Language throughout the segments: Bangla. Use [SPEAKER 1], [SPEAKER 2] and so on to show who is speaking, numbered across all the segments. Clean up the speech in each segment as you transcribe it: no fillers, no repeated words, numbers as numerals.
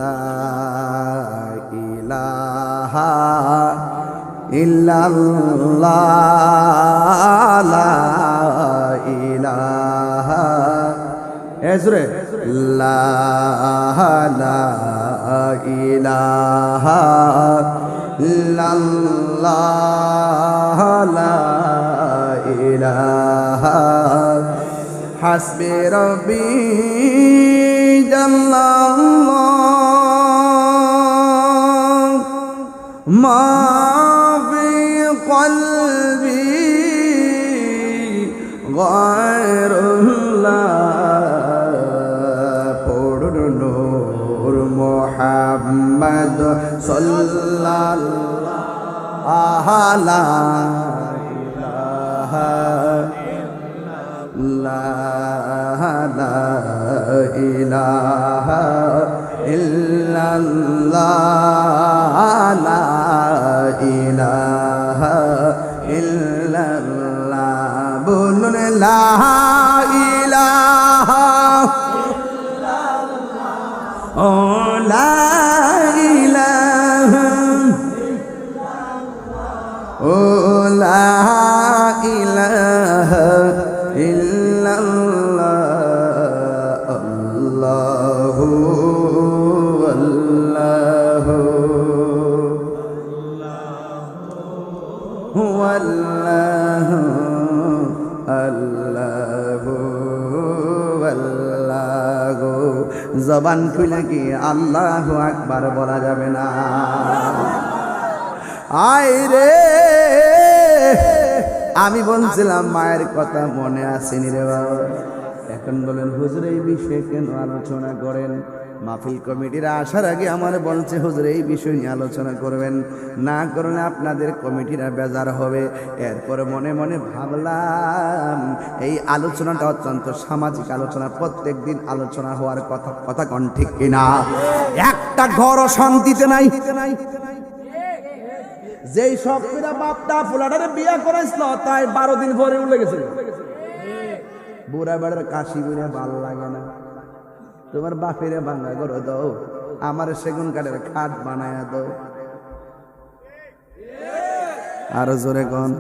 [SPEAKER 1] লা ইলাহা ইল্লাল্লাহ লা ইলাহা এজরে লা ইলাহা ইল্লাল্লাহ লা ইলাহা হাসবি রব্বি জাল্লাল্লাহ মা ফি কলবি গায়রুল্লাহ পড়ুন নূর মুহাম্মদ সাল্লাল্লাহু আলাইহি লা ইলাহা ইল্লাল্লাহ লা ইলাহা ইল্লাল্লাহ বলুন লা ইলাহা ইল্লাল্লাহ ও লা ইলাহা ও লা ইলাহা ইল্লাল্লাহ আল্লাহু আল্লাহু আল্লাহু আল্লাহু আল্লাহু জবান খুলে কি আল্লাহু আকবার বলা যাবে না? আয় রে আমি বলছিলাম মায়ের কথা মনে আসেনি রে বাবা। এখন বলেন হুজুর এই বিষয়ে কেন আলোচনা করেন? মাহফিল কমিটিরা আসার আগে আমার বলছে হুজুর এই বিষয় নিয়ে আলোচনা করবেন, না করলে আপনাদের কমিটিরা বেজার হবে। এরপরে মনে মনে ভাবলাম এই আলোচনাটা অত্যন্ত সামাজিক আলোচনা, প্রত্যেক দিন আলোচনা হওয়ার কথা কোন ঠিক কিনা? একটা ঘরও শান্তিতে নাই। যেই শক্তিরা বাপটা ফুলাটারে বিয়া করাইছিল তাই 12 দিন পরে উঠে গেছে। বুড়া বেড়ার কাশি বুড়া ভালো লাগে না। তোমার বাপেরে ভাঙা করে দাও, আমার সেগুন কাঠের খাট বানায়া দাও। আরো জোরে কোন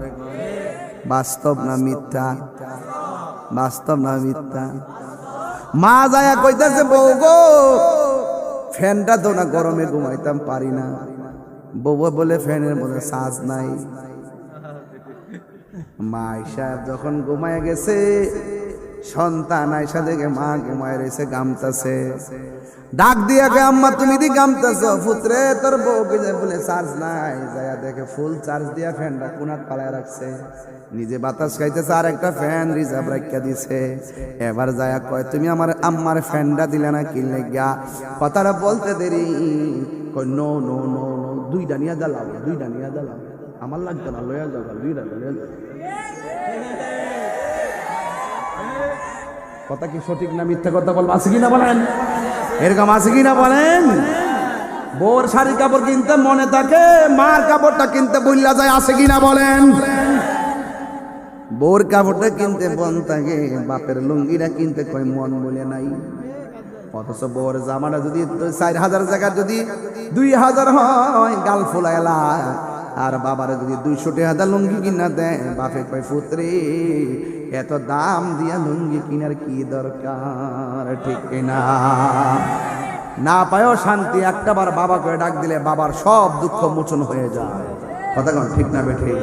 [SPEAKER 1] বাস্তব না মিথ্যা? বাস্তব না মিথ্যা? মা যায়া কইতাছে বউ গো ফ্যানটা তো না গরমে ঘুমাইতাম পারি না। বউ বলে ফ্যানের মধ্যে সাজ নাই। মা আয়সা যখন ঘুমায় গেছে, সন্তান আয়সা দেখে মা ঘুমায় রয়েছে, গামতাছে। ডাক দিয়া কে আম্মা তুমি দি গামতাছ? পুত্রে তোর বউকে যে বলে চার্জ নাই। যায়া দেখে ফুল চার্জ দিয়া ফ্যানটা কোনাত পালায় রাখছে। নিজে বাতাস খাইতেছে আর একটা ফ্যান রিজার্ভ রাখিয়া দিছে। এবার যায়া কয় তুমি আমার আম্মার ফ্যানটা দিলে না কি লাগিয়া? কথাটা বলতে দেরি কই নো নো নো নো, দুইটা নিয়ে জ্বালাও, দুইটা নিয়ে জ্বালাও, আমার লাগতো না, লইয়া যাও, দুইটা লইয়া যাও। কথা কি সঠিক না মিথ্যা কথা বলবো? আছে কিনা বলেন? এরকম আছে কিনা বলেন? বোর শাড়ি কাপড় কিনতে মনে থাকে, মার কাপড়টা কিনতে বললা যায়, আছে কিনা বলেন? বোর কাপড়টা কিনতে মন থাকে, বাপের লুঙ্গিটা কিনতে কয় মন বলে নাই। অথচ বোর জামাটা যদি 4000 জায়গা যদি 2000 হয় গাল ফুলাইলা, আর বাবারে যদি 200 টাকা লুঙ্গি কিনা দেয়, বাপে কয় পুত্রে এত দাম দিয়া লুঙ্গি কিনার কি দরকার? ঠিক কিনা? না পায়ও শান্তি, একটাবার বাবা করে ডাক দিলে বাবার সব দুঃখ মোচন হয়ে যায়। কথা কোন ঠিক না বেঠিক?